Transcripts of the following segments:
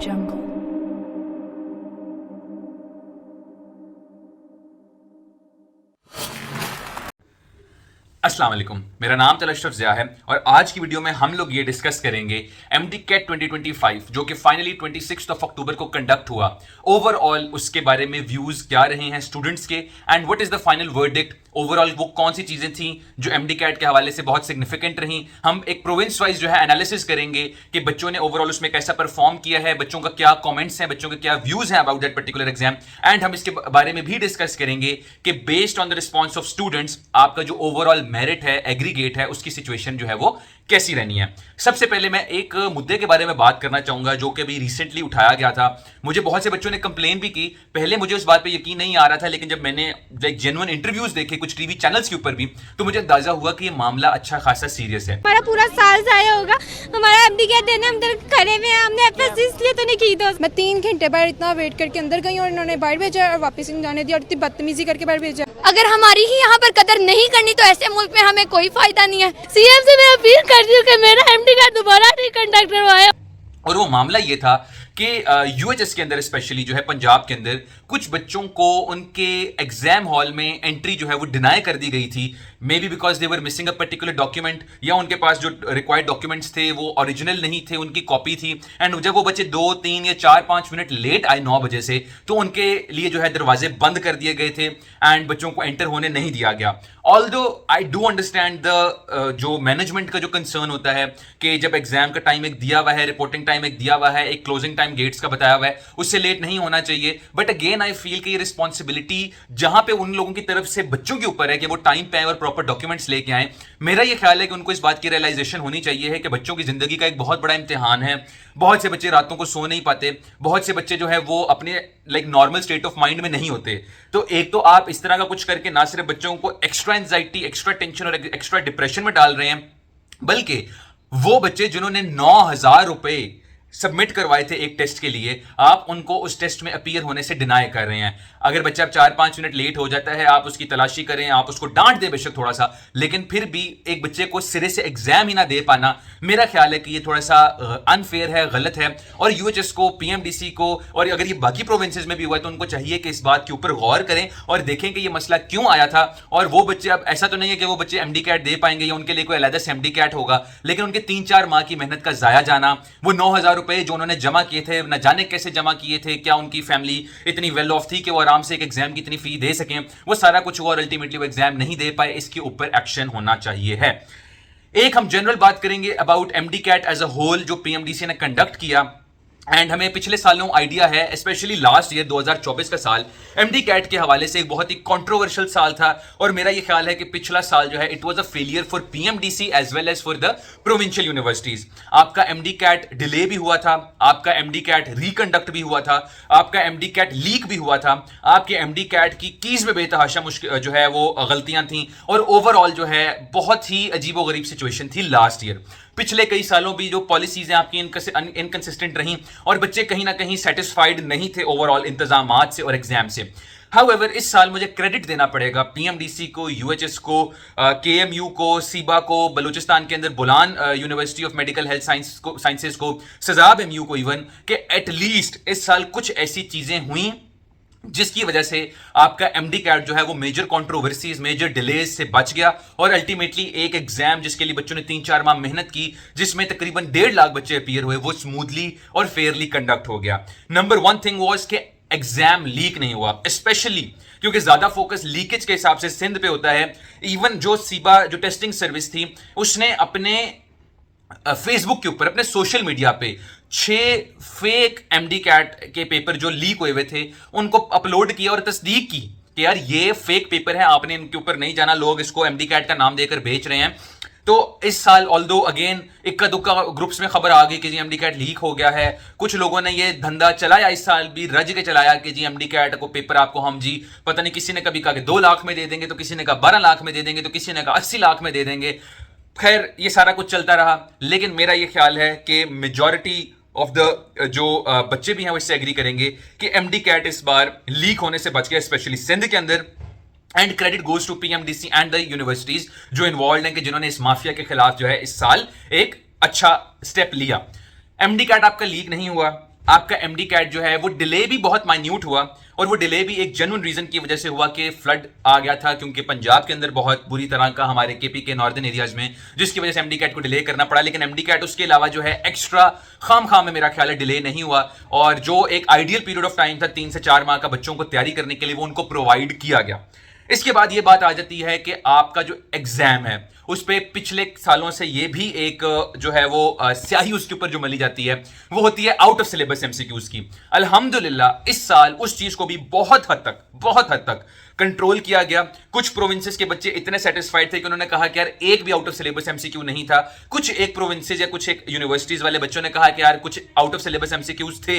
jungle. अस्सलाम वालेकुम, मेरा नाम अशरफ ज़िया है और आज की वीडियो में हम लोग ये डिस्कस करेंगे MD-CAT 2025 जो कि फाइनली 26 अक्टूबर को कंडक्ट हुआ। ओवरऑल उसके बारे में व्यूज़ क्या रहे हैं स्टूडेंट्स के and what is the final verdict. Overall वो कौन सी चीज़ें थी जो MD-CAT के हवाले से बहुत सिग्निफिकेंट रहीं। हम एक प्रोविंस वाइज जो है एनालिसिस करेंगे कि बच्चों ने ओवरऑल उसमें कैसा परफॉर्म किया है, बच्चों का क्या कॉमेंट्स हैं, बच्चों के क्या व्यूज़ हैं about that particular exam. And हम इसके बारे में भी डिस्कस करेंगे कि based on the response of students आपका जो ओवरऑल मेरिट है, एग्रीगेट है, उसकी सिचुएशन जो है वो कैसी रहनी है। सबसे पहले मैं एक मुद्दे के बारे में बात करना चाहूंगा जो कि अभी रिसेंटली उठाया गया था। मुझे बहुत से बच्चों ने कंप्लेन भी की। पहले मुझे उस बात पे यकीन नहीं आ रहा था, लेकिन जब मैंने लाइक जेन्युइन इंटरव्यूज देखे कुछ टीवी चैनल्स के ऊपर भी, तो मुझे अंदाजा हुआ कि ये मामला अच्छा खासा सीरियस है। हमारा पूरा साल जाया होगा, हमारा MD-CAT देने हम इधर खड़े हुए हैं, हमने FS इसलिए तो नहीं की। तो मैं 3 घंटे बाहर इतना वेट करके अंदर गई और इन्होंने बाहर भेजा और वापस नहीं जाने दिया और इतनी बदतमीजी करके बाहर भेजा। अगर हमारी ही यहाँ पर कदर नहीं करनी तो ऐसे मुल्क में हमें कोई फायदा नहीं है। CM से मैं अपील करती हूँ कि मेरा MD-CAT दोबारा नहीं कंडक्ट करवाया। और वो मामला ये था कि यूएचएस के अंदर स्पेशली जो है पंजाब के अंदर कुछ बच्चों को उनके एग्जाम हॉल में एंट्री जो है वो डिनाई कर दी गई थी। May be because they were missing a particular document, या उनके पास जो रिक्वायर्ड डॉक्यूमेंट्स थे वो ओरिजिनल नहीं थे, उनकी कॉपी थी। एंड जब वो बच्चे 2, 3 या 4, 5 मिनट लेट आए 9 बजे से, तो उनके लिए जो है दरवाजे बंद कर दिए गए थे एंड बच्चों को एंटर होने नहीं दिया गया। Although I do understand the जो मैनेजमेंट का जो कंसर्न होता है कि जब एग्जाम का टाइम एक दिया हुआ है, रिपोर्टिंग टाइम एक दिया हुआ है, एक क्लोजिंग टाइम गेट्स का बताया हुआ है, उससे लेट नहीं होना चाहिए। बट अगेन आई फील कि ये रिस्पॉन्सिबिलिटी जहां पे उन लोगों की तरफ से बच्चों के ऊपर है कि वो टाइम पे आए और प्रॉपर डॉक्यूमेंट्स लेके आए। मेरा ये ख्याल है कि उनको इस बात की रियलाइजेशन होनी चाहिए है कि बच्चों की जिंदगी का एक बहुत बड़ा इम्तिहान है। बहुत से बच्चे रातों को सो नहीं पाते, बहुत से बच्चे जो है वो अपने like normal state of mind में नहीं होते। तो एक तो आप इस तरह का कुछ करके ना सिर्फ बच्चों को एक्स्ट्रा एंजाइटी, एक्स्ट्रा टेंशन और एक्स्ट्रा डिप्रेशन में डाल रहे हैं, बल्कि वो बच्चे जिन्होंने 9,000 रुपए सबमिट करवाए थे एक टेस्ट के लिए, आप उनको उस टेस्ट में अपीयर होने से डिनाई कर रहे हैं। अगर बच्चा 4-5 मिनट लेट हो जाता है, आप उसकी तलाशी करें, आप उसको डांट दें बेशक थोड़ा सा, लेकिन फिर भी एक बच्चे को सिरे से एग्जाम ही ना दे पाना, मेरा ख्याल है कि ये थोड़ा सा अनफेयर है, गलत है। और यूएचएस को, PMDC को, और अगर ये बाकी प्रोविंसेस में भी हुआ है तो उनको चाहिए कि इस बात के ऊपर गौर करें और देखें कि ये मसला क्यों आया था। और वो बच्चे, अब ऐसा तो नहीं है कि वो बच्चे MD-CAT दे पाएंगे या उनके लिए कोई अलग से MD-CAT होगा, लेकिन उनके 3-4 माह की मेहनत का जाया जाना, वो 9,000 रुपए जो उन्होंने जमा किए थे, न जाने कैसे जमा किए थे, क्या उनकी फैमिली इतनी वेल ऑफ थी कि वो आराम से एक एग्जाम की इतनी फी दे सकें, वो सारा कुछ हुआ और अल्टीमेटली वो एग्जाम नहीं दे पाए। इसके ऊपर एक्शन होना चाहिए है। एक हम जनरल बात करेंगे about MD-CAT as a whole जो PMDC ने कंडक्ट किया। एंड हमें पिछले सालों आइडिया है, स्पेशली लास्ट ईयर 2024 का साल MD-CAT के हवाले से एक बहुत ही कंट्रोवर्शियल साल था। और मेरा ये ख्याल है कि पिछला साल जो है it was a failure for PMDC as well as for the provincial universities. आपका MD-CAT डिले भी हुआ था, आपका MD-CAT रिकंडक्ट भी हुआ था, आपका MD-CAT लीक भी हुआ था, आपके MD-CAT की कीज में बेतहाशा मुश्किल जो है वो गलतियां थी, और ओवरऑल जो है बहुत ही अजीबोगरीब सिचुएशन थी लास्ट ईयर। पिछले कई सालों भी जो पॉलिसीज हैं आपकी इनकंसिस्टेंट रहीं और बच्चे कहीं ना कहीं सेटिस्फाइड नहीं थे ओवरऑल इंतजामात से और एग्जाम से। हाउएवर इस साल मुझे क्रेडिट देना पड़ेगा PMDC को, UHS को, KMU को, सीबा को, बलूचिस्तान के अंदर Bolan University of Medical Health Sciences को, सजाब MU को इवन, कि एटलीस्ट इस साल कुछ ऐसी चीजें हुई जिसकी वजह से आपका MD-CAT जो है वो मेजर कंट्रोवर्सीज, मेजर डिलेज से बच गया और अल्टीमेटली एक एग्जाम जिसके लिए बच्चों ने 3-4 माह मेहनत की, जिसमें तकरीबन 1.5 लाख बच्चे अपीयर हुए, वो स्मूथली और फेयरली कंडक्ट हो गया। नंबर 1 थिंग वाज कि एग्जाम लीक नहीं हुआ, स्पेशली क्योंकि ज्यादा फोकस लीकेज के हिसाब से सिंध पे होता है। इवन जो सीबा जो टेस्टिंग सर्विस थी उसने अपने फेसबुक के ऊपर, अपने सोशल मीडिया पे 6 फेक MD-CAT के पेपर जो लीक हुए हुए थे उनको अपलोड किया और तस्दीक की कि यार ये फेक पेपर है, आपने इनके ऊपर नहीं जाना, लोग इसको MD-CAT का नाम देकर बेच रहे हैं। तो इस साल ऑल्दो अगेन इक्का दुक्का ग्रुप्स में खबर आ गई कि जी MD-CAT लीक हो गया है। कुछ लोगों ने ये धंधा चलाया, इस साल भी रज के चलाया कि जी MD-CAT को पेपर आपको हम जी पता नहीं, किसी ने कभी कहा कि 2 लाख में दे देंगे, तो किसी ने कहा 12 लाख में दे देंगे, तो किसी ने कहा 80 लाख में दे देंगे। खैर ये सारा कुछ चलता रहा, लेकिन मेरा ये ख्याल है कि मेजॉरिटी ऑफ द जो बच्चे भी हैं वो इससे एग्री करेंगे कि MD-CAT इस बार लीक होने से बच गया, स्पेशली सिंध के अंदर। And credit goes to PMDC and the universities जो इन्वॉल्व हैं कि जिन्होंने इस माफिया के खिलाफ जो है इस साल एक अच्छा स्टेप लिया। MD-CAT आपका लीक नहीं हुआ, आपका एमडी कैट जो है वो डिले भी बहुत माइन्यूट हुआ, और वो डिले भी एक जेन्युइन रीजन की वजह से हुआ कि फ्लड आ गया था, क्योंकि पंजाब के अंदर बहुत बुरी तरह का हमारे केपी के नॉर्दर्न एरियाज में, जिसकी वजह से एमडी कैट को डिले करना पड़ा। लेकिन एमडी कैट उसके अलावा जो है एक्स्ट्रा खाम में मेरा ख्याल है डिले नहीं हुआ, और जो एक आइडियल पीरियड ऑफ टाइम था 3 से 4 माह का बच्चों को तैयारी करने के लिए, वो उनको प्रोवाइड किया गया। इसके बाद ये बात आ जाती है कि आपका जो एग्जाम है उस पे पिछले सालों से ये भी एक जो है वो स्याही उसके ऊपर जो मली जाती है वो होती है आउट ऑफ सिलेबस एमसीक्यूज की। अल्हम्दुलिल्लाह इस साल उस चीज को भी बहुत हद तक कंट्रोल किया गया। कुछ प्रोविंसेस के बच्चे इतने सेटिस्फाइड थे कि उन्होंने कहा कि यार एक भी आउट ऑफ सिलेबस एमसीक्यू नहीं था। कुछ एक प्रोविंसेस या कुछ एक यूनिवर्सिटीज वाले बच्चों ने कहा कि यार कुछ आउट ऑफ सिलेबस एमसीक्यूज थे।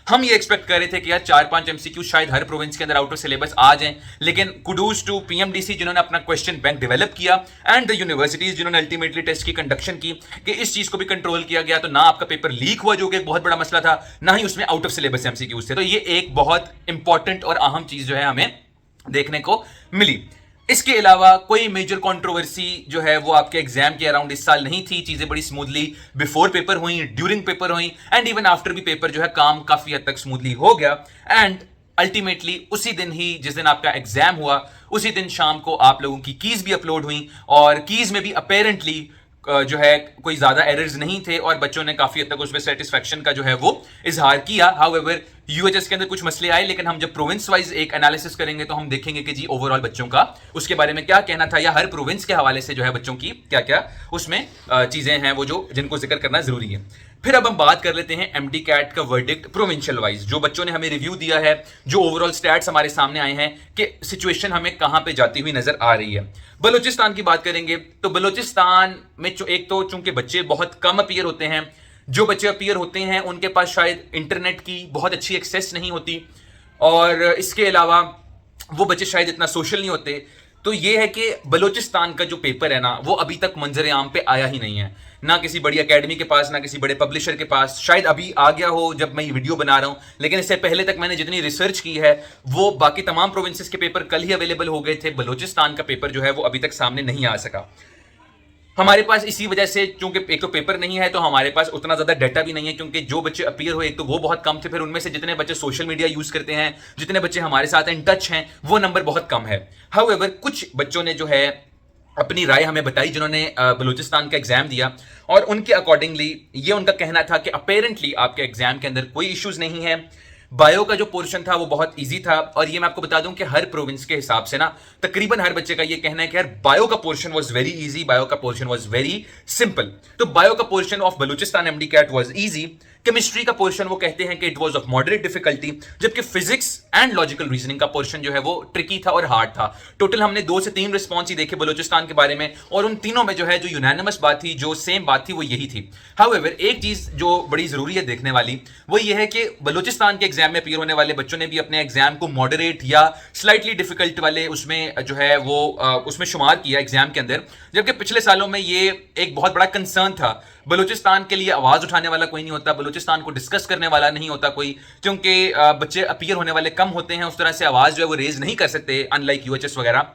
हम ये एक्सपेक्ट कर रहे थे कि यार 4-5 एमसीक्यू शायद हर प्रोविंस के अंदर आउट ऑफ सिलेबस आ जाएं, लेकिन कुडूज टू पीएमडीसी जिन्होंने अपना क्वेश्चन बैंक डेवलप किया, एंड द यूनिवर्सिटीज जिन्होंने अल्टीमेटली टेस्ट की कंडक्शन की, कि इस चीज को भी कंट्रोल किया गया। तो ना आपका पेपर लीक हुआ जो कि एक बहुत बड़ा मसला था, ना ही उसमें आउट ऑफ सिलेबस एमसीक्यूज थे। तो ये एक बहुत इंपॉर्टेंट और अहम चीज जो है हमें देखने को मिली। इसके अलावा कोई मेजर कंट्रोवर्सी जो है वो आपके एग्जाम के अराउंड इस साल नहीं थी। चीजें बड़ी स्मूथली बिफोर पेपर हुई, ड्यूरिंग पेपर हुई, एंड इवन आफ्टर भी पेपर जो है काम काफी हद तक स्मूथली हो गया। एंड अल्टीमेटली उसी दिन ही जिस दिन आपका एग्जाम हुआ उसी दिन शाम को आप लोगों की कीज भी अपलोड हुई, और कीज में भी अपेरेंटली जो है कोई ज्यादा एरर्स नहीं थे, और बच्चों ने काफी हद तक उसमें सेटिस्फैक्शन का जो है वो इजहार किया। हाउएवर यूएचएस के अंदर कुछ मसले आए, लेकिन हम जब प्रोविंस वाइज एक एनालिसिस करेंगे तो हम देखेंगे कि जी ओवरऑल बच्चों का उसके बारे में क्या कहना था, या हर प्रोविंस के हवाले से जो है बच्चों की क्या क्या उसमें चीजें हैं वो जो जिनको जिक्र करना जरूरी है। फिर अब हम बात कर लेते हैं एमडी कैट का वर्डिक्ट प्रोविंशियल वाइज, जो बच्चों ने हमें रिव्यू दिया है, जो ओवरऑल स्टैट्स हमारे सामने आए हैं कि सिचुएशन हमें कहां पे जाती हुई नजर आ रही है। बलूचिस्तान की बात करेंगे तो बलूचिस्तान में एक तो चूंकि बच्चे बहुत कम अपीयर होते हैं, जो बच्चे अपीयर होते हैं उनके पास शायद इंटरनेट की बहुत अच्छी एक्सेस नहीं होती, और इसके अलावा वो बच्चे शायद इतना सोशल नहीं होते। तो ये है कि बलूचिस्तान का जो पेपर है ना वो अभी तक मंजर आम पे आया ही नहीं है, ना किसी बड़ी एकेडमी के पास, ना किसी बड़े पब्लिशर के पास। शायद अभी आ गया हो जब मैं ये वीडियो बना रहा हूं, लेकिन इससे पहले तक मैंने जितनी रिसर्च की है वो बाकी तमाम प्रोविंसेस के पेपर कल ही अवेलेबल हो गए थे। बलूचिस्तान का पेपर जो है वो अभी तक सामने नहीं आ सका हमारे पास। इसी वजह से चूंकि एक तो पेपर नहीं है तो हमारे पास उतना ज्यादा डाटा भी नहीं है, क्योंकि जो बच्चे अपीयर हुए एक तो वो बहुत कम थे, फिर उनमें से जितने बच्चे सोशल मीडिया यूज करते हैं, जितने बच्चे हमारे साथ इन टच हैं, वो नंबर बहुत कम है। हाउएवर कुछ बच्चों ने जो है अपनी राय हमें बताई जिन्होंने बलूचिस्तान का एग्जाम दिया, और उनके अकॉर्डिंगली ये उनका कहना था कि अपेरेंटली आपके एग्जाम के अंदर कोई इश्यूज नहीं है। बायो का जो पोर्शन था वो बहुत इजी था, और ये मैं आपको बता दूं कि हर प्रोविंस के हिसाब से ना तकरीबन हर बच्चे का ये कहना है कि यार बायो का portion was very easy, bio का पोर्शन वाज वेरी सिंपल। तो बायो का portion of Balochistan MD CAT was easy. Chemistry का पोर्शन वो कहते हैं कि it was of moderate difficulty, जबकि फिजिक्स एंड लॉजिकल रीजनिंग का पोर्शन जो है वो ट्रिकी था और हार्ड था। टोटल हमने 2 से 3 रिस्पॉन्स ही देखे बलूचिस्तान के बारे में, और उन तीनों में जो है जो यूनानिमस बात थी, जो सेम बात थी, वो यही थी। हाउएवर एक चीज जो बड़ी जरूरी है देखने वाली वो ये है कि बलूचिस्तान के एग्जाम में अपीयर होने वाले बच्चों ने भी अपने एग्जाम को मॉडरेट या स्लाइटली डिफिकल्ट वाले उसमें जो है वो उसमें शुमार किया एग्जाम के अंदर, जबकि पिछले सालों में ये एक बहुत बड़ा कंसर्न था। बलूचिस्तान के लिए आवाज उठाने वाला कोई नहीं होता, बलूचिस्तान को डिस्कस करने वाला नहीं होता कोई, क्योंकि बच्चे अपीयर होने वाले कम होते हैं, उस तरह से आवाज जो है वो रेज नहीं कर सकते अनलाइक यूएचएस वगैरह।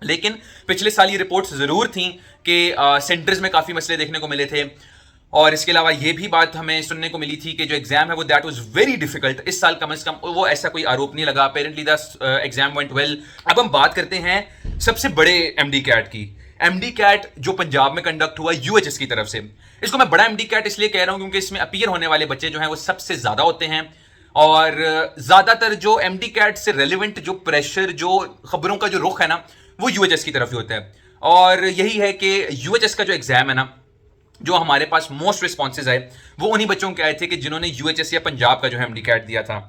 लेकिन पिछले साल ये रिपोर्ट्स जरूर थी कि सेंटर्स में काफी मसले देखने को मिले थे, और इसके अलावा ये भी बात हमें सुनने को मिली थी कि जो एग्जाम है वो दैट वाज वेरी डिफिकल्ट। इस साल कम से कम वो ऐसा कोई आरोप नहीं लगा। Apparently the exam went well. अब हम बात करते हैं सबसे बड़े एमडी कैट की। एमडी कैट जो पंजाब में कंडक्ट हुआ यूएचएस की तरफ से, इसको मैं बड़ा एमडी कैट इसलिए कह रहा हूं क्योंकि इसमें अपीयर होने वाले बच्चे जो हैं वो सबसे ज्यादा होते हैं, और ज्यादातर जो एमडी कैट से रेलिवेंट जो प्रेशर, जो खबरों का जो रुख है ना, वो यूएचएस की तरफ ही होता है। और यही है कि यूएचएस का जो एग्जाम है ना, जो हमारे पास मोस्ट रिस्पॉन्सेज आए वो उन्हीं बच्चों के आए थे कि जिन्होंने यूएचएस या पंजाब का जो है एमडी कैट दिया था।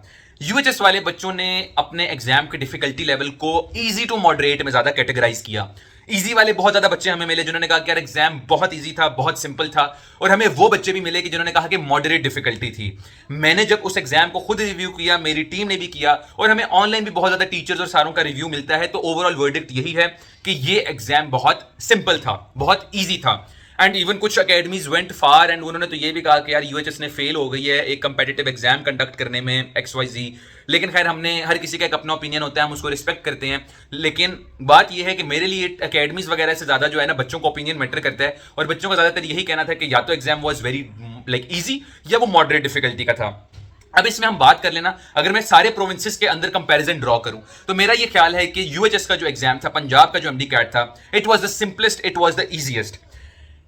यूएचएस वाले बच्चों ने अपने एग्जाम के डिफिकल्टी लेवल को इजी टू मॉडरेट में ज्यादा कैटेगराइज किया। इजी वाले बहुत ज्यादा बच्चे हमें मिले जिन्होंने कहा कि यार एग्जाम बहुत इजी था, बहुत सिंपल था, और हमें वो बच्चे भी मिले कि जिन्होंने कहा कि मॉडरेट डिफिकल्टी थी। मैंने जब उस एग्जाम को खुद रिव्यू किया, मेरी टीम ने भी किया, और हमें ऑनलाइन भी बहुत ज्यादा टीचर्स और सारों का रिव्यू मिलता है, तो ओवरऑल वर्डिक्ट यही है कि ये एग्जाम बहुत सिंपल था, बहुत ईजी था। एंड इवन कुछ अकेडमीज वेंट फार एंड उन्होंने तो ये भी कहा कि यार यूएचएस ने फेल हो गई है एक कंपेटिटिव एग्जाम कंडक्ट करने में XYZ। लेकिन खैर हमने, हर किसी का एक अपना ओपिनियन होता है, हम उसको रिस्पेक्ट करते हैं। लेकिन बात यह है कि मेरे लिए अकेडमीज वगैरह से ज्यादा जो है ना बच्चों का ओपिनियन मैटर करता है, और बच्चों का ज्यादातर यही कहना था कि या तो exam was very like easy या वो मॉडरेट डिफिकल्टी का था। अब इसमें हम बात कर लेना, अगर मैं सारे प्रोविंसेस के अंदर कंपैरिजन ड्रॉ करूं तो मेरा ये ख्याल है कि यूएचएस का जो एग्जाम था, पंजाब का जो एमडी कैट था, it was the simplest, it was the easiest.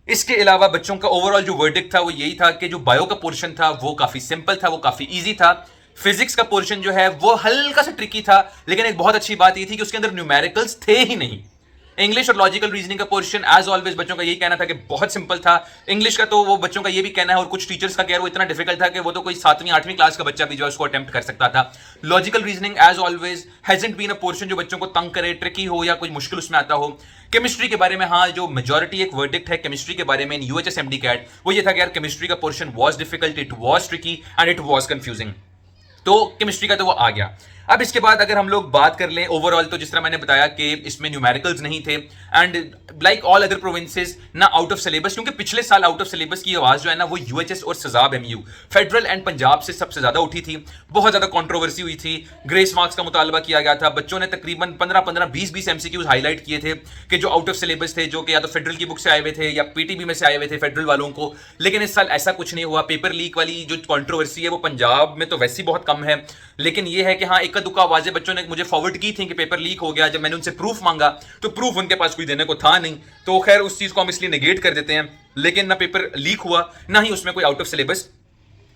इसके अलावा बच्चों का ओवरऑल जो वर्डिक्ट था वो यही था कि जो बायो का पोर्शन था वो काफी सिंपल था, वो काफी इजी था। फिजिक्स का पोर्शन जो है वो हल्का सा ट्रिकी था, लेकिन एक बहुत अच्छी बात ये थी कि उसके अंदर न्यूमेरिकल्स थे ही नहीं। इंग्लिश और लॉजिकल रीजनिंग का पोर्शन एज ऑलवेज बच्चों का यही कहना था कि बहुत सिंपल था। इंग्लिश का तो वो बच्चों का ये भी कहना है और कुछ टीचर्स का कह रहे वो इतना डिफिकल्ट था कि वो तो कोई 7वीं 8वीं क्लास का बच्चा भी जो है उसको अटेम्प्ट कर सकता था। Logical reasoning as always hasn't been a portion जो बच्चों को तंग करे, ट्रिकी हो या कोई मुश्किल उसमें आता हो। केमिस्ट्री के बारे में हाँ, जो मेजॉरिटी एक वर्डिक्ट है केमिस्ट्री के बारे में इन यूएचएस एमडी कैट, वो ये था कि यार केमिस्ट्री का portion was difficult, it was tricky and it was confusing. तो केमिस्ट्री का तो वो आ गया। अब इसके बाद अगर हम लोग बात कर लें ओवरऑल, तो जिस तरह मैंने बताया कि इसमें न्यूमेरिकल्स नहीं थे and like all other provinces ना आउट ऑफ सिलेबस, क्योंकि पिछले साल आउट ऑफ सिलेबस की आवाज जो है ना वो यूएचएस और सजाब एमयू, फेडरल एंड पंजाब से सबसे ज्यादा उठी थी। बहुत ज्यादा कंट्रोवर्सी हुई थी, ग्रेस मार्क्स का मुतालबा किया गया था। बच्चों ने तकरीबन 15-20 एमसीक्यूज हाईलाइट किए थे कि जो आउट ऑफ सिलेबस थे, जो कि या तो फेडरल की बुक से आए हुए थे या पीटीबी में से आए हुए थे फेडरल वालों को। लेकिन इस साल ऐसा कुछ नहीं हुआ। पेपर लीक वाली जो कंट्रोवर्सी है वो पंजाब में तो वैसे ही बहुत कम है, लेकिन ये है कि हाँ इक्का दुक्का आवाजें बच्चों ने मुझे फॉरवर्ड की थी कि पेपर लीक हो गया। जब मैंने उनसे प्रूफ मांगा तो प्रूफ उनके पास कोई देने को था नहीं, तो खैर उस चीज को हम इसलिए नेगेट कर देते हैं। लेकिन ना पेपर लीक हुआ, ना ही उसमें कोई आउट ऑफ सिलेबस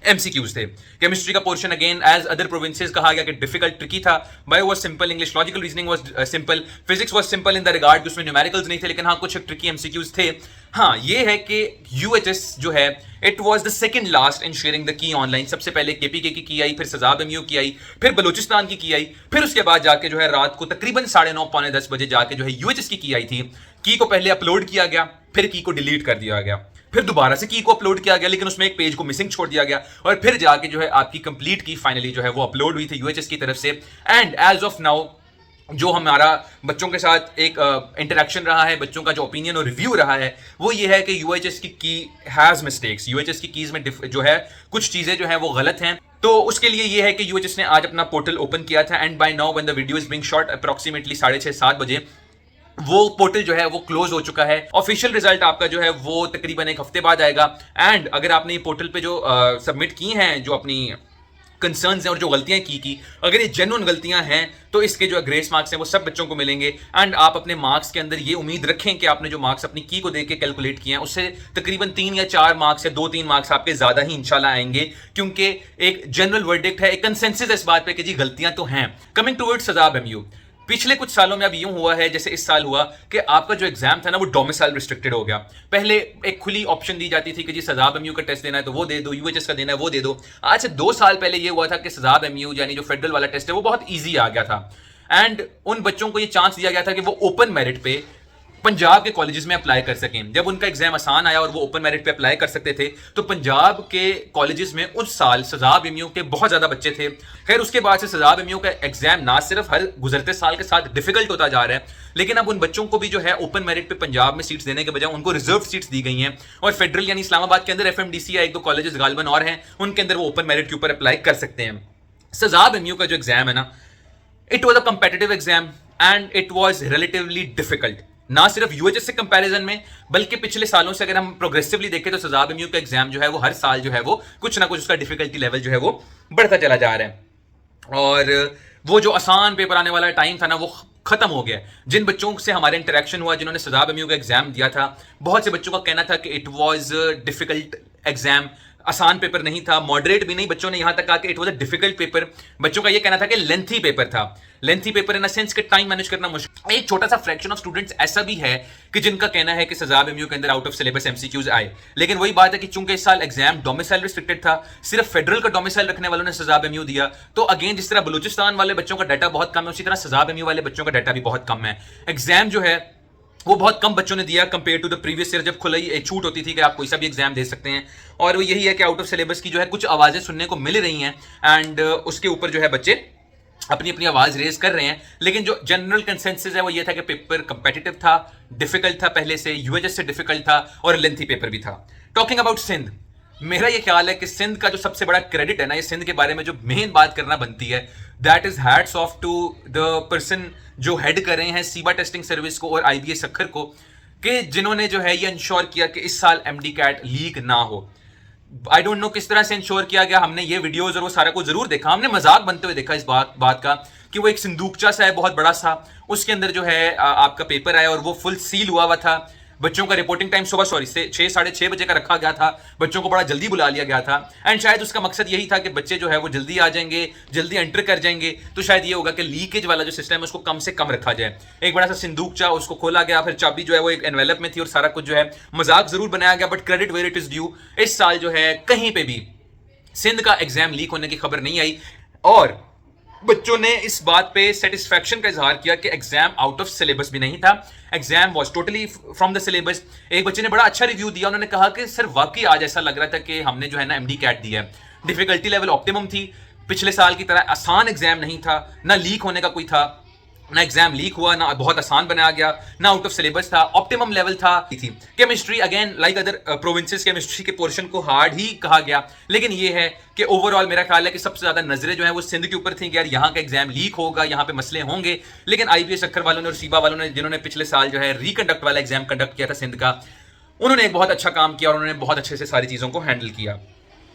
एमसीक्यूज थे। केमिस्ट्री का portion again as other provinces कहा गया कि डिफिकल्ट ट्रिकी था। Bio was simple, English logical reasoning was simple, physics was simple in the regard उसमें न्यूमेरिकल्स नहीं थे, लेकिन हाँ कुछ ट्रिकी एमसीक्यूज थे। हाँ ये है कि यूएचएस जो है it was the second last in sharing the key online. सबसे पहले केपीके की आई, फिर सजाब एमयू की आई, फिर बलूचिस्तान की आई, फिर उसके बाद जाके जो है रात को तकरीबन 9:30 पौने 10 बजे जाके जो है यूएचएस की आई थी। की को पहले अपलोड किया गया, फिर की को डिलीट कर दिया गया, फिर दोबारा से की को अपलोड किया गया, लेकिन उसमें एक पेज को मिसिंग छोड़ दिया गया, और फिर जाके जो है आपकी कंप्लीट की फाइनली जो है वो अपलोड हुई थी यूएचएस की तरफ से। एंड एज ऑफ नाउ जो हमारा बच्चों के साथ एक इंटरेक्शन रहा है, बच्चों का जो ओपिनियन और रिव्यू रहा है वो ये है कि यूएचएस की हैज मिस्टेक्स। यूएचएस की कीज में जो है कुछ चीजें जो है वो गलत हैं। तो उसके लिए ये है कि यूएचएस ने आज अपना पोर्टल ओपन किया था and by now when the video is being shot approximately 6:30-7 बजे वो पोर्टल जो है वो क्लोज हो चुका है। ऑफिशियल रिजल्ट आपका जो है वो तकरीबन एक हफ्ते बाद आएगा। एंड अगर आपने ये पोर्टल पे जो सबमिट की हैं, जो अपनी कंसर्न्स हैं और जो गलतियां की, अगर ये जेन्युइन गलतियां हैं तो इसके जो ग्रेस मार्क्स हैं वो सब बच्चों को मिलेंगे। एंड आप अपने मार्क्स के अंदर ये उम्मीद रखें कि आपने जो मार्क्स अपनी की को देख के कैलकुलेट किए हैं उससे तकरीबन 3 या 4 मार्क्स या 2-3 मार्क्स आपके ज्यादा ही इंशाल्लाह आएंगे, क्योंकि एक जनरल वर्डिक्ट है, एक कंसेंसस है इस बात पे कि जी गलतियां तो हैं। कमिंग टुवर्ड्स सजाब एमयू, पिछले कुछ सालों में अब यूं हुआ है जैसे इस साल हुआ कि आपका जो एग्जाम था ना वो डोमिसाइल रिस्ट्रिक्टेड हो गया। पहले एक खुली ऑप्शन दी जाती थी कि जी सजाब एमयू का टेस्ट देना है तो वो दे दो, यूएचएस का देना है वो दे दो। आज से 2 साल पहले ये हुआ था कि सजाब एमयू यानी जो फेडरल वाला टेस्ट है वो बहुत ईजी आ गया था एंड उन बच्चों को ये चांस दिया गया था कि वो ओपन मेरिट पे पंजाब के कॉलेजेस में अप्लाई कर सकें। जब उनका एग्जाम आसान आया और वो ओपन मेरिट पे अप्लाई कर सकते थे तो पंजाब के कॉलेजेस में उस साल सजाब एमयू के बहुत ज्यादा बच्चे थे। खैर उसके बाद से सजाब एमयू का एग्जाम ना सिर्फ हर गुजरते साल के साथ डिफिकल्ट होता जा रहा है, लेकिन अब उन बच्चों को भी जो है ओपन मेरिट पे पंजाब में सीट्स देने के बजाय उनको रिजर्व सीट्स दी गई हैं। और फेडरल यानी इस्लामाबाद के अंदर एफएमडीसी या 1-2 कॉलेजेस गालिबन और हैं, उनके अंदर वो ओपन मेरिट के ऊपर अप्लाई कर सकते हैं। सजाब एमयू का जो एग्जाम है ना, it was a competitive exam and it was relatively difficult. ना सिर्फ यूएचएस से कंपैरिजन में बल्कि पिछले सालों से अगर हम प्रोग्रेसिवली देखें तो सजाब एमयू का एग्जाम जो है वो हर साल जो है वो कुछ ना कुछ उसका डिफिकल्टी लेवल जो है वो बढ़ता चला जा रहा है। और वो जो आसान पेपर आने वाला टाइम था ना वो खत्म हो गया। जिन बच्चों से हमारे इंटरेक्शन हुआ जिन्होंने सजाब एमयू का एग्जाम दिया था, बहुत से बच्चों का कहना था कि इट वाज डिफिकल्ट एग्जाम, आसान पेपर नहीं था, मॉडरेट भी नहीं। बच्चों ने यहां तक कहा कि it was a difficult paper. बच्चों का यह कहना था कि लेंथी पेपर था, lengthy paper in a sense कि टाइम मैनेज करना मुश्किल। एक छोटा सा फ्रैक्शन ऑफ स्टूडेंट्स ऐसा भी है कि जिनका कहना है कि सजाब एमयू के अंदर आउट ऑफ सिलेबस एमसीक्यूज आए, लेकिन वही बात है कि चूंकि इस साल एग्जाम डोमिसाइल रिस्ट्रिक्टेड था, सिर्फ फेडरल का डोमिसाइल रखने वालों ने सजाब एमयू दिया। तो अगेन जिस तरह बलूचिस्तान वाले बच्चों का डाटा बहुत कम है, उसी तरह सजाब एमयू वाले बच्चों का डाटा भी बहुत कम है। एग्जाम जो है वो बहुत कम बच्चों ने दिया compare to the previous year, जब खुलाई एक छूट होती थी कि आप कोई सा भी एग्जाम दे सकते हैं। और वो यही है कि आउट ऑफ सिलेबस की जो है कुछ आवाजें सुनने को मिल रही हैं एंड उसके ऊपर जो है बच्चे अपनी अपनी आवाज रेज कर रहे हैं। लेकिन जो जनरल कंसेंसस है वो ये था कि पेपर कंपेटिटिव था, डिफिकल्ट था, पहले से यूएचएस से डिफिकल्ट था और लेंथी पेपर भी था। टॉकिंग अबाउट सिंध, मेरा ये ख्याल है कि सिंध का जो सबसे बड़ा क्रेडिट है ना, ये सिंध के बारे में जो मेन बात करना बनती है, that is hats off to the person जो हेड कर रहे हैं सीबा टेस्टिंग सर्विस को और आईबीएस सखर को, कि जिन्होंने जो है ये इंश्योर किया कि इस साल एमडी कैट लीक ना हो। आई डोंट नो किस तरह से इंश्योर किया गया। हमने ये वीडियोस और वो सारा कुछ जरूर देखा, हमने मजाक बनते हुए देखा इस बात का कि वो एक संदूकचा सा है बहुत बड़ा सा, उसके अंदर जो है आपका पेपर आया और वो फुल सील हुआ था। बच्चों का रिपोर्टिंग टाइम सुबह 6 साढ़े 6 बजे का रखा गया था, बच्चों को बड़ा जल्दी बुला लिया गया था एंड शायद उसका मकसद यही था कि बच्चे जो है वो जल्दी आ जाएंगे, जल्दी एंटर कर जाएंगे, तो शायद ये होगा कि लीकेज वाला जो सिस्टम है उसको कम से कम रखा जाए। एक बड़ा सा सिंदूकचा, उसको खोला गया, फिर चाबी जो है वो एक एनवेलप में थी और सारा कुछ जो है मजाक जरूर बनाया गया, but credit where it is due, इस साल जो है कहीं पे भी सिंध का एग्जाम लीक होने की खबर नहीं आई और बच्चों ने इस बात पे सेटिस्फैक्शन का इजहार किया कि एग्जाम आउट ऑफ सिलेबस भी नहीं था, exam was totally from the syllabus. एक बच्चे ने बड़ा अच्छा रिव्यू दिया, उन्होंने कहा कि सर वाकई आज ऐसा लग रहा था कि हमने जो है ना एमडी कैट दिया है, डिफिकल्टी लेवल ऑप्टिमम थी, पिछले साल की तरह आसान एग्जाम नहीं था, ना लीक होने का कोई था, ना एग्जाम लीक हुआ, ना बहुत आसान बनाया गया, ना आउट ऑफ सिलेबस था, ऑप्टिमम लेवल था। Chemistry again like other provinces, chemistry के पोर्शन को हार्ड ही कहा गया, लेकिन ये है कि ओवरऑल मेरा ख्याल है कि सबसे ज्यादा नजरें जो है वो सिंध के ऊपर थी कि यार यहाँ का एग्जाम लीक होगा, यहाँ पे मसले होंगे। लेकिन आईपीएस अखर वालों ने और सीबा वालों ने, जिन्होंने पिछले साल जो है रिकंडक्ट वाला एग्जाम कंडक्ट किया था सिंध का, उन्होंने एक बहुत अच्छा काम किया और उन्होंने बहुत अच्छे से सारी चीजों को हैंडल किया।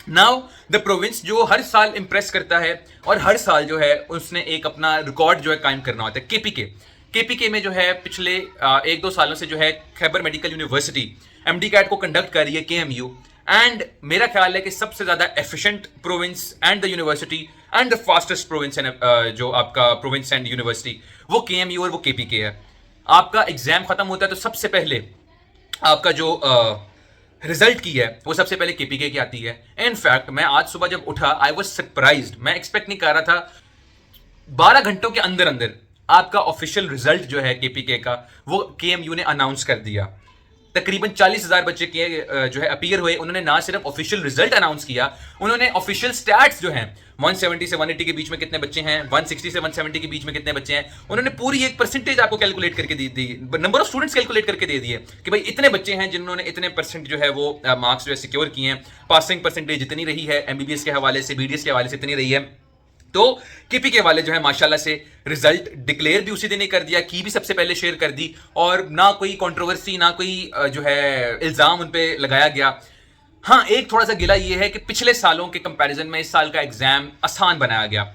नाउ द प्रोविंस जो हर साल इंप्रेस करता है और हर साल जो है उसने एक अपना रिकॉर्ड जो है कायम करना होता है, केपीके में जो है पिछले 1-2 सालों से जो है Khyber medical university MD CAT को कंडक्ट कर रही है, केएमयू, एंड मेरा ख्याल है कि सबसे ज्यादा efficient province and the university and the fastest province जो आपका प्रोविंस एंड यूनिवर्सिटी वो केएमयू और वो केपीके है। आपका एग्जाम खत्म होता है तो सबसे पहले आपका जो रिजल्ट की है वो सबसे पहले केपीके की आती है। इनफैक्ट मैं आज सुबह जब उठा आई वाज सरप्राइज्ड, मैं एक्सपेक्ट नहीं कर रहा था, 12 घंटों के अंदर अंदर आपका ऑफिशियल रिजल्ट जो है केपीके का वो केएमयू ने अनाउंस कर दिया। तकरीबन 40,000 बच्चे के जो है अपीयर हुए, उन्होंने ना सिर्फ ऑफिशियल रिजल्ट अनाउंस किया, उन्होंने ऑफिशियल स्टैट्स जो हैं 170 से 180 के बीच में कितने बच्चे हैं, 160 से 170 के बीच में कितने बच्चे हैं, उन्होंने पूरी एक परसेंटेज आपको कैलकुलेट करके दी, नंबर ऑफ स्टूडेंट्स कैलकुलेट करके दे दिए कि भाई इतने बच्चे हैं जिन्होंने इतने परसेंट जो है वो मार्क्स जो है सिक्योर किए हैं, पासिंग परसेंटेज इतनी रही है, एमबीबीएस के हवाले से, बीडीएस के हवाले से इतनी रही है। तो केपीके वाले जो है माशाल्लाह से रिजल्ट डिक्लेयर भी उसी दिन ही कर दिया, की भी सबसे पहले शेयर कर दी और ना कोई कंट्रोवर्सी, ना कोई जो है इल्जाम उन पे लगाया गया। हाँ, एक थोड़ा सा गिला ये है कि पिछले सालों के कंपैरिजन में इस साल का एग्जाम आसान बनाया गया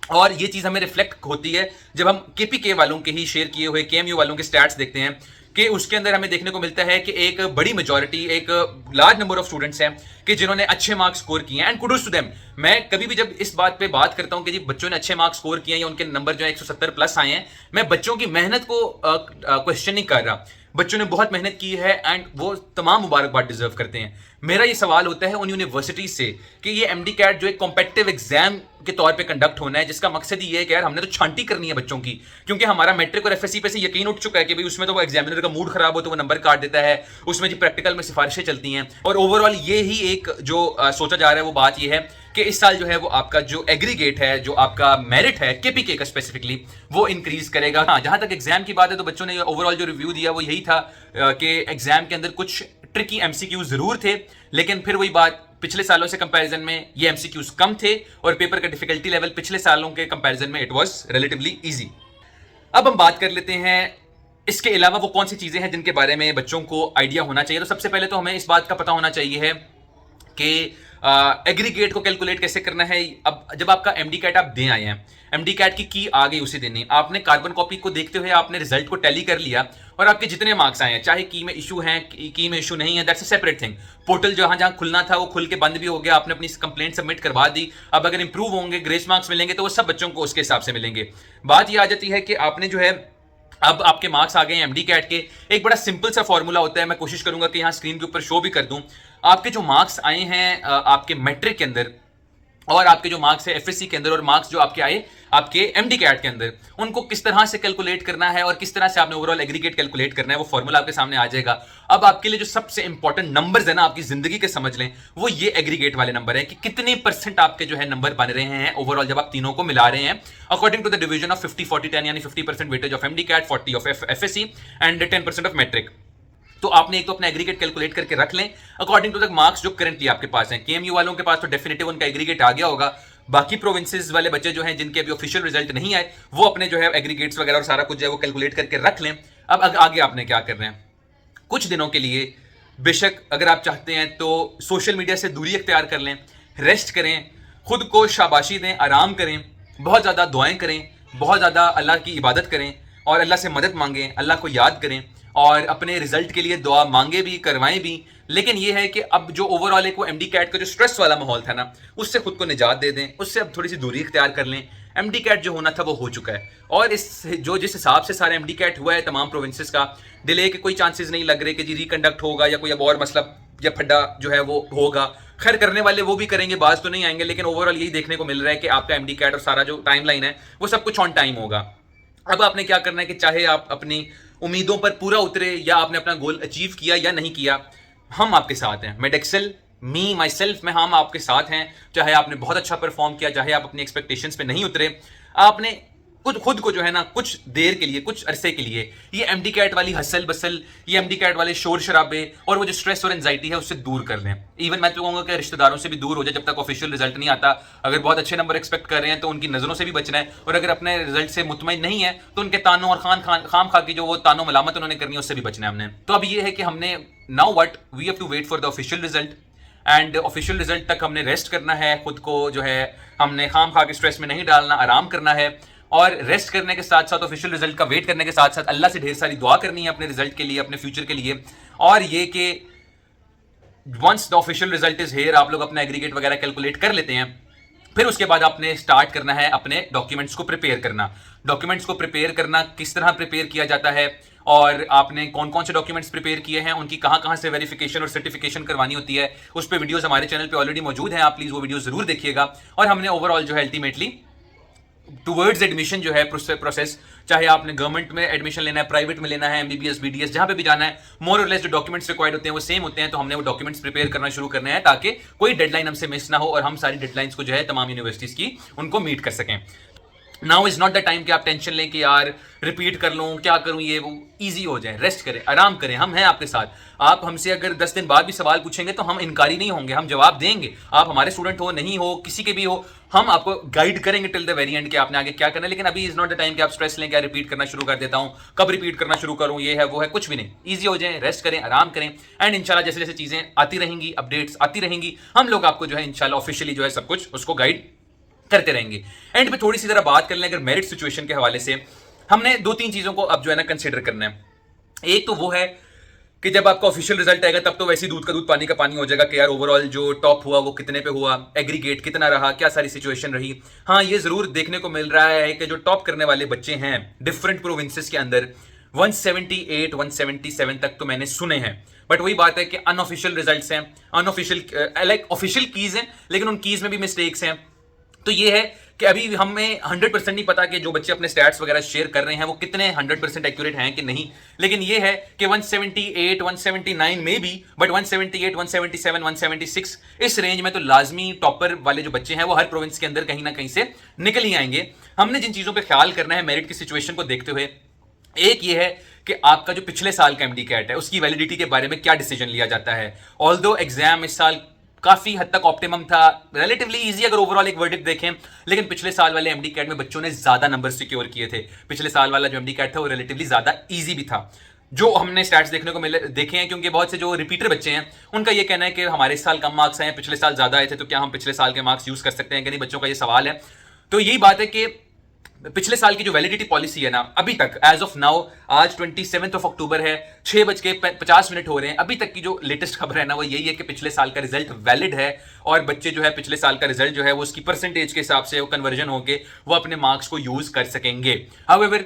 और ये चीज हमें रिफ्लेक्ट होती है जब हम केपीके वालों के ही शेयर किए हुए केएमयू वालों के स्टैट्स देखते हैं कि उसके अंदर हमें देखने को मिलता है कि एक बड़ी मेजॉरिटी, एक लार्ज नंबर ऑफ स्टूडेंट्स हैं कि जिन्होंने अच्छे मार्क्स स्कोर किए हैं एंड कुडोस टू देम। मैं कभी भी जब इस बात पे बात करता हूं कि जी बच्चों ने अच्छे मार्क्स स्कोर किए हैं या उनके नंबर जो है 170 प्लस आए हैं, मैं बच्चों की मेहनत को क्वेश्चन नहीं कर रहा, बच्चों ने बहुत मेहनत की है एंड वो तमाम मुबारकबाद डिजर्व करते हैं। मेरा ये सवाल होता है उन यूनिवर्सिटीज से कि ये एमडी कैट जो एक कॉम्पिटिटिव एग्जाम के तौर पे कंडक्ट होना है, जिसका मकसद ही ये है कि यार हमने तो छांटी करनी है बच्चों की, क्योंकि हमारा मैट्रिक और एफएससी पे से यकीन उठ चुका है कि भाई उसमें तो वो एग्जामिनर का मूड खराब हो तो वो नंबर काट देता है, उसमें जी प्रैक्टिकल में सिफारिशें चलती हैं और ओवरऑल ये ही एक जो सोचा जा रहा है वो बात ये है कि इस साल जो है वो आपका जो एग्रीगेट है, जो आपका मेरिट है केपीके का स्पेसिफिकली, वो इंक्रीज करेगा। हाँ, जहां तक एग्जाम की बात है तो बच्चों ने ओवरऑल जो रिव्यू दिया वो यही था कि एग्जाम के अंदर कुछ ट्रिकी एमसीक्यूज जरूर थे, लेकिन फिर वही बात, पिछले सालों से कंपैरिजन में ये एमसीक्यूज कम थे और पेपर का डिफिकल्टी लेवल पिछले सालों के कंपैरिजन में इट वाज रिलेटिवली इजी। अब हम बात कर लेते हैं इसके अलावा वो कौन सी चीजें हैं जिनके बारे में बच्चों को आइडिया होना चाहिए। तो सबसे पहले तो हमें इस बात का पता होना चाहिए है कि एग्रीगेट को कैलकुलेट कैसे करना है। अब जब आपका एमडी कैट आप दे आए हैं, एमडी कैट की आ गई उसी दिन ही, आपने कार्बन कॉपी को देखते हुए आपने रिजल्ट को टैली कर लिया और आपके जितने मार्क्स आए हैं, चाहे की में इशू है, की में इशू नहीं है, that's a separate thing. Portal जहां जहां खुलना था वो खुल के बंद भी हो गया, आपने अपनी कंप्लेंट सबमिट करवा दी। अब अगर इंप्रूव होंगे, ग्रेस मार्क्स मिलेंगे तो वो सब बच्चों को उसके हिसाब से मिलेंगे। बात ये आ जाती है कि आपने जो है अब आपके मार्क्स आ गए हैं एमडी कैट के, एक बड़ा सिंपल सा फॉर्मूला होता है, मैं कोशिश करूंगा कि यहां स्क्रीन के ऊपर शो भी कर दूं। आपके जो मार्क्स आए हैं आपके मैट्रिक के अंदर और आपके जो मार्क्स है एफएससी के अंदर और मार्क्स जो आपके आए आपके एमडी कैट के अंदर, उनको किस तरह से कैलकुलेट करना है और किस तरह से आपने ओवरऑल एग्रीगेट कैलकुलेट करना है, वो फॉर्मूला आपके सामने आ जाएगा। अब आपके लिए जो सबसे इंपॉर्टेंट नंबर्स है ना आपकी जिंदगी के, समझ लें, वो ये एग्रीगेट वाले नंबर है कि कितने परसेंट आपके जो है नंबर बन रहे हैं ओवरऑल जब आप तीनों को मिला रहे हैं according to the division of 50-40-10, यानी 50% weightage of MD CAT, 40 of FSC and 10% of matric. तो आपने एक तो अपना एग्रीगेट कैलकुलेट करके रख लें अकॉर्डिंग टू द मार्क्स जो करंटली आपके पास हैं। केएमयू वालों के पास तो डेफिनेटिव उनका एग्रीगेट आ गया होगा, बाकी प्रोविंसेस वाले बच्चे जो हैं जिनके अभी ऑफिशियल रिजल्ट नहीं आए वो अपने जो है एग्रीगेट्स वगैरह और सारा कुछ जो है वो कैलकुलेट करके रख लें। अब आगे आपने क्या करना है, कुछ दिनों के लिए बेशक अगर आप चाहते हैं तो सोशल मीडिया से दूरी इख्तियार कर लें, रेस्ट करें, खुद को शाबाशी दें, आराम करें, बहुत ज़्यादा दुआएं करें, बहुत ज़्यादा अल्लाह की इबादत करें और अल्लाह से मदद मांगें, अल्लाह को याद करें और अपने रिजल्ट के लिए दुआ मांगे भी, करवाएं भी। लेकिन ये है कि अब जो ओवरऑल एक वो एमडी कैट का जो स्ट्रेस वाला माहौल था ना, उससे खुद को निजात दे दें, उससे अब थोड़ी सी दूरी इख्तियार कर लें। एमडी कैट जो होना था वो हो चुका है और जिस हिसाब से सारा एमडी कैट हुआ है तमाम प्रोविंसेस का, डिले के कोई चांसेस नहीं लग रहे कि जी रिकंडक्ट होगा या कोई अब और मसला या फड्डा जो है वो होगा। खैर करने वाले वो भी करेंगे, बाज तो नहीं आएंगे, लेकिन ओवरऑल यही देखने को मिल रहा है कि आपका एमडी कैट और सारा जो टाइमलाइन है वो सब कुछ ऑन टाइम होगा। अब आपने क्या करना है कि चाहे आप अपनी उम्मीदों पर पूरा उतरे या आपने अपना गोल अचीव किया या नहीं किया, हम आपके साथ हैं। मेडेक्सेल, मी माई सेल्फ में हम आपके साथ हैं। चाहे आपने बहुत अच्छा परफॉर्म किया, चाहे आप अपनी एक्सपेक्टेशंस पे नहीं उतरे, आपने खुद को जो है ना कुछ देर के लिए, कुछ अरसे के लिए ये एमडी कैट वाली हसल बसल, ये एमडी कैट वाले शोर शराबे और वो जो स्ट्रेस और एंजाइटी है उससे दूर कर लें। इवन मैं तो कहूँगा कि रिश्तेदारों से भी दूर हो जाए जब तक ऑफिशियल रिजल्ट नहीं आता। अगर बहुत अच्छे नंबर एक्सपेक्ट कर रहे हैं तो उनकी नज़रों से भी बचना है, और अगर अपने रिजल्ट से मुतमईन नहीं है तो उनके तानों और खाम खा की जो वो तानों मलामत उन्होंने करनी है उससे भी बचना है हमने। तो अब ये है कि हमने now what we have to wait for the official result, and official result तक हमने रेस्ट करना है, खुद को जो है हमने खाम खा के स्ट्रेस में नहीं डालना, आराम करना है। और रेस्ट करने के साथ साथ ऑफिशियल रिजल्ट का वेट करने के साथ साथ अल्लाह से ढेर सारी दुआ करनी है अपने रिजल्ट के लिए, अपने फ्यूचर के लिए। और ये कि once the official result is here, आप लोग अपना एग्रीगेट वगैरह कैलकुलेट कर लेते हैं, फिर उसके बाद आपने स्टार्ट करना है अपने डॉक्यूमेंट्स को प्रिपेयर करना। डॉक्यूमेंट्स को प्रिपेयर करना, किस तरह प्रिपेयर किया जाता है और आपने कौन कौन से डॉक्यूमेंट्स प्रिपेयर किए हैं, उनकी कहाँ कहाँ से वेरिफिकेशन और सर्टिफिकेशन करवानी होती है, उस पर वीडियोस हमारे चैनल पे ऑलरेडी मौजूद हैं, आप प्लीज़ वो वीडियो जरूर देखिएगा। और हमने ओवरऑल जो है अल्टीमेटली टूवर्ड्स एडमिशन जो है प्रोसेस, चाहे आपने गवर्नमेंट में एडमिशन लेना है, प्राइवेट में लेना है, एमबीबीएस, बीडीएस, जहां पे भी जाना है, मोर और लेस जो डॉक्यूमेंट्स रिक्वायर्ड होते हैं वो सेम होते हैं। तो हमने वो डॉक्यूमेंट्स प्रिपेयर करना शुरू करने हैं ताकि कोई डेडलाइन हमसे मिस ना हो और हम सारी डेडलाइंस को जो है तमाम यूनिवर्सिटीज़ की उनको मीट कर सकें। Now is not the time कि आप टेंशन लें कि यार रिपीट कर लूँ, क्या करूँ, ये वो। ईजी हो जाए, रेस्ट करें, आराम करें, हम हैं आपके साथ। आप हमसे अगर 10 दिन बाद भी सवाल पूछेंगे तो हम इनकारी नहीं होंगे, हम जवाब देंगे। आप हमारे स्टूडेंट हो, नहीं हो, किसी के भी हो, हम आपको गाइड करेंगे टिल द वेरी एंड कि आपने आगे क्या करना है। लेकिन अभी इज नॉट द टाइम कि आप स्ट्रेस लें, क्या रिपीट करना शुरू कर देता हूँ, कब रिपीट करना शुरू करूँ, ये है वो है, कुछ भी नहीं। ईजी हो जाए, रेस्ट करें, आराम करें, एंड इंशाल्लाह जैसे जैसे चीज़ें आती रहेंगी, अपडेट्स आती रहेंगी, हम लोग आपको जो है इंशाल्लाह ऑफिशियली जो है सब कुछ उसको गाइड करते रहेंगे। एंड पे थोड़ी सी जरा बात कर लें अगर मेरिट सिचुएशन के हवाले से, हमने 2-3 चीज़ों को अब जो है ना कंसिडर करना है। एक तो वो है कि जब आपका ऑफिशियल रिजल्ट आएगा तब तो वैसे ही दूध का दूध पानी का पानी हो जाएगा कि यार ओवरऑल जो टॉप हुआ वो कितने पे हुआ, एग्रीगेट कितना रहा, क्या सारी सिचुएशन रही। हाँ, ये जरूर देखने को मिल रहा है कि जो टॉप करने वाले बच्चे हैं डिफरेंट प्रोविंसेस के अंदर 178, 177 तक तो मैंने सुने हैं। बट वही बात है कि अनऑफिशियल रिजल्ट्स हैं, अनऑफिशियल लाइक ऑफिशियल कीज हैं, लेकिन उन कीज में भी मिस्टेक्स हैं। तो ये है कि अभी हमें 100% नहीं पता कि जो बच्चे अपने स्टैट्स वगैरह शेयर कर रहे हैं वो कितने 100% एक्यूरेट हैं कि नहीं। लेकिन ये है कि 178, 179 में भी, बट 178, 177, 176 इस रेंज में तो लाजमी टॉपर वाले जो बच्चे हैं वो हर प्रोविंस के अंदर कहीं ना कहीं से निकल ही आएंगे। हमने जिन चीज़ों पर ख्याल करना है मेरिट की सिचुएशन को देखते हुए, एक ये है कि आपका जो पिछले साल का एमडी कैट है उसकी वैलिडिटी के बारे में क्या डिसीजन लिया जाता है। ऑल्दो एग्जाम इस साल काफी हद तक ऑप्टिमम था, रिलेटिवली इजी अगर ओवरऑल एक वर्डिक्ट देखें, लेकिन पिछले साल वाले एमडी कैट में बच्चों ने ज्यादा नंबर सिक्योर किए थे। पिछले साल वाला जो एमडी कैट था वो रिलेटिवली ज्यादा इजी भी था, जो हमने स्टैट्स देखने को मिले देखे हैं। क्योंकि बहुत से जो रिपीटर बच्चे हैं उनका ये कहना है कि हमारे इस साल कम मार्क्स आए हैं, पिछले साल ज्यादा आए थे, तो क्या हम पिछले साल के मार्क्स यूज कर सकते हैं कि नहीं, बच्चों का ये सवाल है। तो यही बात है कि पिछले साल की जो वैलिडिटी पॉलिसी है ना, अभी तक एज ऑफ नाउ, आज 27 अक्टूबर है, 6:50 हो रहे हैं, अभी तक की जो लेटेस्ट खबर है ना वो यही है कि पिछले साल का रिजल्ट वैलिड है और बच्चे जो है पिछले साल का रिजल्ट जो है वो उसकी परसेंटेज के हिसाब से वो कन्वर्जन होके वो अपने मार्क्स को यूज कर सकेंगे। हाउएवर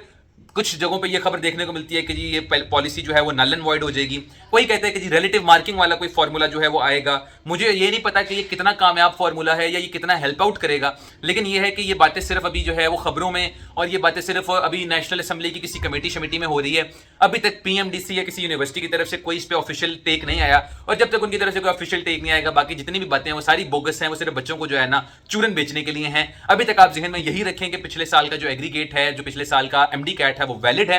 कुछ जगहों पे ये खबर देखने को मिलती है कि जी ये पॉलिसी जो है वो नल एंड वॉइड हो जाएगी। कोई कहता है कि जी रिलेटिव मार्किंग वाला कोई फार्मूला जो है वो आएगा। मुझे ये नहीं पता कि ये कितना कामयाब फार्मूला है या ये कितना हेल्प आउट करेगा, लेकिन ये है कि ये बातें सिर्फ अभी जो है वो खबरों में, और ये बातें सिर्फ अभी नेशनल असेंबली की किसी कमेटी में हो रही है। अभी तक पीएमडीसी या किसी यूनिवर्सिटी की तरफ से कोई इस पर ऑफिशियल टेक नहीं आया, और जब तक उनकी तरफ से कोई ऑफिशियल टेक नहीं आएगा बाकी जितनी भी बातें हैं वो सारी बोगस हैं, वो सिर्फ बच्चों को जो है ना चूरन बेचने के लिए हैं। अभी तक आप जहन में यही रखें कि पिछले साल का जो एग्रीगेट है, जो पिछले साल का एमडी कैट है वो वैलिड है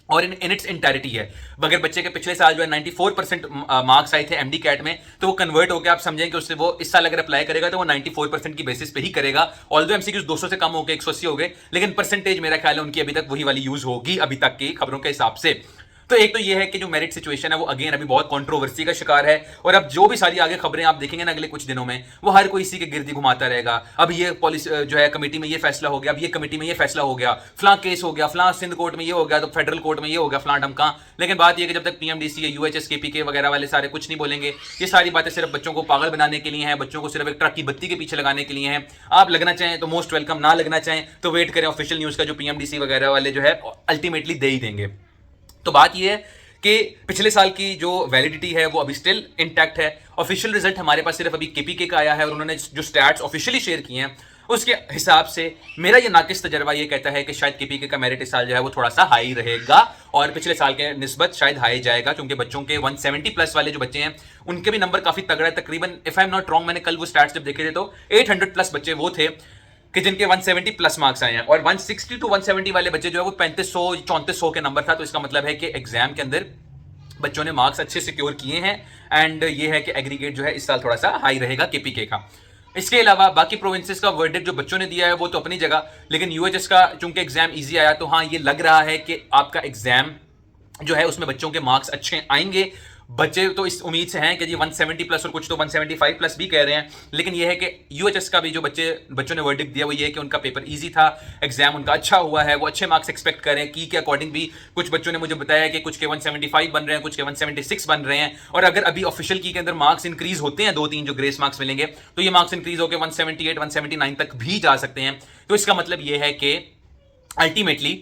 और इन इट्स इंटायरिटी है। अगर बच्चे के पिछले साल जो है 94% मार्क्स आए थे एमडी कैट में, तो वो कन्वर्ट होकर आप समझें कि उससे वो इस साल अगर अप्लाई करेगा तो वो 94% की बेसिस पे ही करेगा। ऑल्दो एमसीक्यूज 200 से कम हो गए, 180 हो गए, लेकिन परसेंटेज मेरा ख्याल है उनकी अभी तक वही वाली यूज होगी अभी तक की खबरों के हिसाब से। तो एक तो ये है कि जो मेरिट सिचुएशन है वो अगेन अभी बहुत कंट्रोवर्सी का शिकार है, और अब जो भी सारी आगे खबरें आप देखेंगे ना अगले कुछ दिनों में, वो हर कोई इसी के गिर्द घुमाता रहेगा। अब ये पॉलिसी जो है कमेटी में ये फैसला हो गया, अब ये कमेटी में ये फैसला हो गया, फलां केस हो गया, फलां सिंध कोर्ट में ये हो गया, तो फेडरल कोर्ट में ये हो गया, फलां ढमका। लेकिन बात ये कि जब तक पीएमडीसी, यूएचएस, केपीके वगैरह वाले सारे कुछ नहीं बोलेंगे, ये सारी बातें सिर्फ बच्चों को पागल बनाने के लिए हैं, बच्चों को सिर्फ एक ट्रक की बत्ती के पीछे लगाने के लिए हैं। आप लगना चाहें तो मोस्ट वेलकम, ना लगना चाहें तो वेट करें ऑफिशियल न्यूज का, जो पीएमडीसी वगैरह वाले जो है अल्टीमेटली दे ही देंगे। तो बात ये है कि पिछले साल की जो वैलिडिटी है वो अभी स्टिल इंटैक्ट है। ऑफिशियल रिजल्ट हमारे पास सिर्फ अभी केपीके का आया है, और उन्होंने जो स्टैट्स ऑफिशियली शेयर किए हैं उसके हिसाब से मेरा ये नाकिस तजर्बा ये कहता है कि शायद केपीके का मेरिट इस साल जो है वो थोड़ा सा हाई रहेगा, और पिछले साल के निस्बत शायद हाई जाएगा, क्योंकि बच्चों के 170 प्लस वाले जो बच्चे हैं उनके भी नंबर काफी तगड़ा है। तकरीबन if I am not wrong, मैंने कल वो स्टैट्स जब देखे थे तो 800 प्लस बच्चे वो थे कि जिनके 170 प्लस मार्क्स आए हैं, और 160 टू 170 वाले बच्चे जो है वो 3500 3400 के नंबर था। तो इसका मतलब है कि एग्जाम के अंदर बच्चों ने मार्क्स अच्छे सिक्योर किए हैं, एंड ये है कि एग्रीगेट जो है इस साल थोड़ा सा हाई रहेगा केपीके का। इसके अलावा बाकी प्रोविंसेस का वर्डिक्ट जो बच्चों ने दिया है वो तो अपनी जगह, लेकिन यूएचएस का चूंकि एग्जाम इजी आया, तो हाँ ये लग रहा है कि आपका एग्जाम जो है उसमें बच्चों के मार्क्स अच्छे आएंगे। बच्चे तो इस उम्मीद से हैं कि जी 170 प्लस, और कुछ तो 175 प्लस भी कह रहे हैं, लेकिन यह है कि यूएचएस का भी जो बच्चों ने वर्डिक्ट दिया वो ये है कि उनका पेपर इजी था, एग्जाम उनका अच्छा हुआ है, वो अच्छे मार्क्स एक्सपेक्ट कर रहे हैं। की के अकॉर्डिंग भी कुछ बच्चों ने मुझे बताया कि कुछ के 175 बन रहे हैं, कुछ के 176 बन रहे हैं, और अगर अभी ऑफिशियल की के अंदर मार्क्स इंक्रीज होते हैं 2-3 जो ग्रेस मार्क्स मिलेंगे, तो ये मार्क्स इंक्रीज होकर 178 179 तक भी जा सकते हैं। तो इसका मतलब ये है कि अल्टीमेटली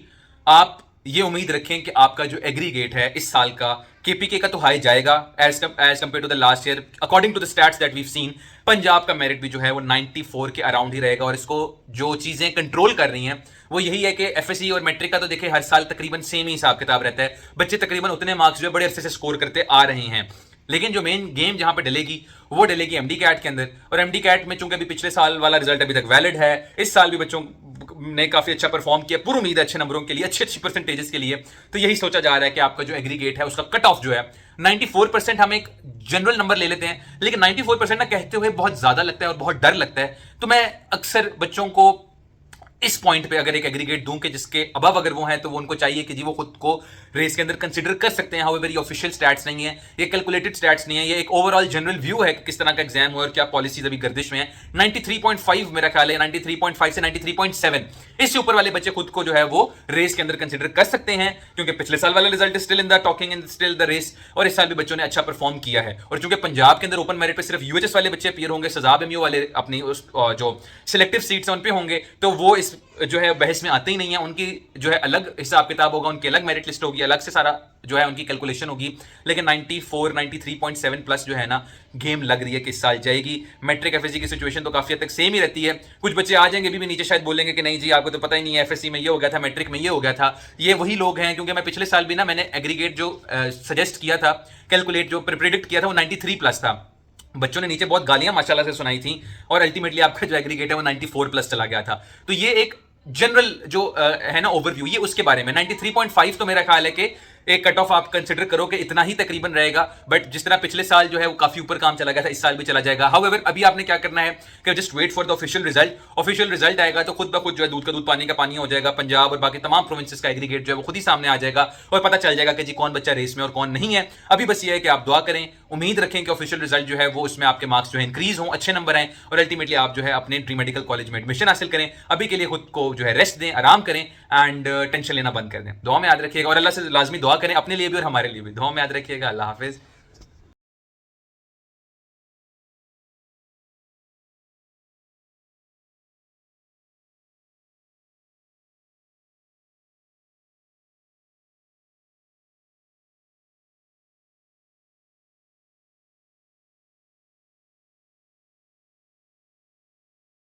आप ये उम्मीद रखें कि आपका जो एग्रीगेट है इस साल का केपीके का तो हाई जाएगा as compare to the last year. According to the stats that we've seen, Punjab का मेरिट भी जो है वो 94 के अराउंड ही रहेगा, और इसको जो चीजें कंट्रोल कर रही हैं वो यही है कि एफएससी और मैट्रिक का तो देखिए हर साल तकरीबन सेम ही हिसाब किताब रहता है, बच्चे तकरीबन उतने मार्क्स जो है बड़े अरसे से स्कोर करते आ रहे हैं। लेकिन जो मेन गेम जहां पे डलेगी वो डलेगी एमडी कैट के अंदर, और एमडी कैट में चूंकि अभी पिछले साल वाला रिजल्ट अभी तक वैलिड है, इस साल भी बच्चों ने काफी अच्छा परफॉर्म किया, पूरी उम्मीद है अच्छे नंबरों के लिए, अच्छी परसेंटेजेस के लिए। तो यही सोचा जा रहा है कि आपका जो एग्रीगेट है उसका कट ऑफ जो है 94%, हम एक जनरल नंबर ले लेते हैं, लेकिन 94% ना कहते हुए बहुत ज्यादा लगता है और बहुत डर लगता है। तो मैं अक्सर बच्चों को इस पॉइंट पे अगर एक एग्रीगेट दूं कि जिसके अबव अगर वो हैं तो वो उनको चाहिए कि जी वो खुद को रेस के अंदर कंसिडर कर सकते हैं। हाउएवर ये ऑफिशियल स्टैट्स नहीं है, ये कैलकुलेटेड स्टैट्स नहीं है, ये एक ओवरऑल जनरल व्यू है कि किस तरह का एग्जाम हुआ और क्या पॉलिसीज अभी गर्दिश में है। 93.5 मेरा ख्याल है, 93.5 से 93.7 इससे ऊपर वाले बच्चे खुद को जो है वो रेस के अंदर कंसिडर कर सकते हैं, क्योंकि पिछले साल वाला result still in the talking and still the race, और इस साल भी बच्चों ने अच्छा परफॉर्म किया है। और चूंकि पंजाब के अंदर ओपन मेरिट पे सिर्फ यूएचएस वाले बच्चे अपीयर होंगे, सजाब एमयू वाले अपनी उस जो सिलेक्टिव सीट्स हैं उन पे होंगे, तो वो इस जो है बहस में आते ही नहीं है। उनकी जो है अलग हिसाब किताब होगा, उनकी अलग मेरिट लिस्ट होगी, अलग से सारा जो है उनकी कैलकुलेशन होगी। लेकिन 94 93.7 प्लस जो है ना गेम लग रही है कि इस साल जाएगी। मैट्रिक एफएससी की सिचुएशन तो काफी हद तक सेम ही रहती है। कुछ बच्चे आ जाएंगे भी नीचे शायद बोलेंगे कि नहीं जी आपको तो पता ही नहीं है, एफएससी में ये हो गया था, मैट्रिक में ये हो गया था। ये वही लोग हैं, क्योंकि मैं पिछले साल भी ना मैंने एग्रीगेट जो सजेस्ट किया था, कैलकुलेट जो प्रिडिक्ट किया था वो 93 प्लस था। बच्चों ने नीचे बहुत गालियां माशाल्लाह से सुनाई थी, और अल्टीमेटली आपका जो एग्रीगेट है वो 94 प्लस चला गया था। तो ये एक जनरल जो है ना ओवरव्यू, ये उसके बारे में। 93.5 तो मेरा ख्याल है कि एक कट ऑफ आप कंसिडर करो कि इतना ही तकरीबन रहेगा, बट जिस तरह पिछले साल जो है वो काफी ऊपर काम चला गया था, इस साल भी चला जाएगा। हाउएवर अभी आपने क्या करना है कि just wait for the official result. Official result आएगा तो खुद ब खुद जो है दूध का दूध पानी का पानी हो जाएगा। पंजाब और बाकी तमाम प्रोविंसेस का एग्रीगेट जो है वो खुद ही सामने आ जाएगा, और पता चल जाएगा कि जी कौन बच्चा रेस में और कौन नहीं है। अभी बस ये है कि आप दुआ करें, उम्मीद रखें कि ऑफिशियल रिजल्ट जो है वो उसमें आपके मार्क्स जो है इंक्रीज हों, अच्छे नंबर आए, और अल्टीमेटली आप जो है अपने ड्रीम मेडिकल कॉलेज में एडमिशन हासिल करें। अभी के लिए खुद को जो है रेस्ट दें, आराम करें, एंड टेंशन लेना बंद कर दें। दुआ में याद रखिएगा, और अल्लाह से लाजमी दुआ करें अपने लिए भी और हमारे लिए भी। दुआ में याद रखिएगा। अल्लाह हाफिज।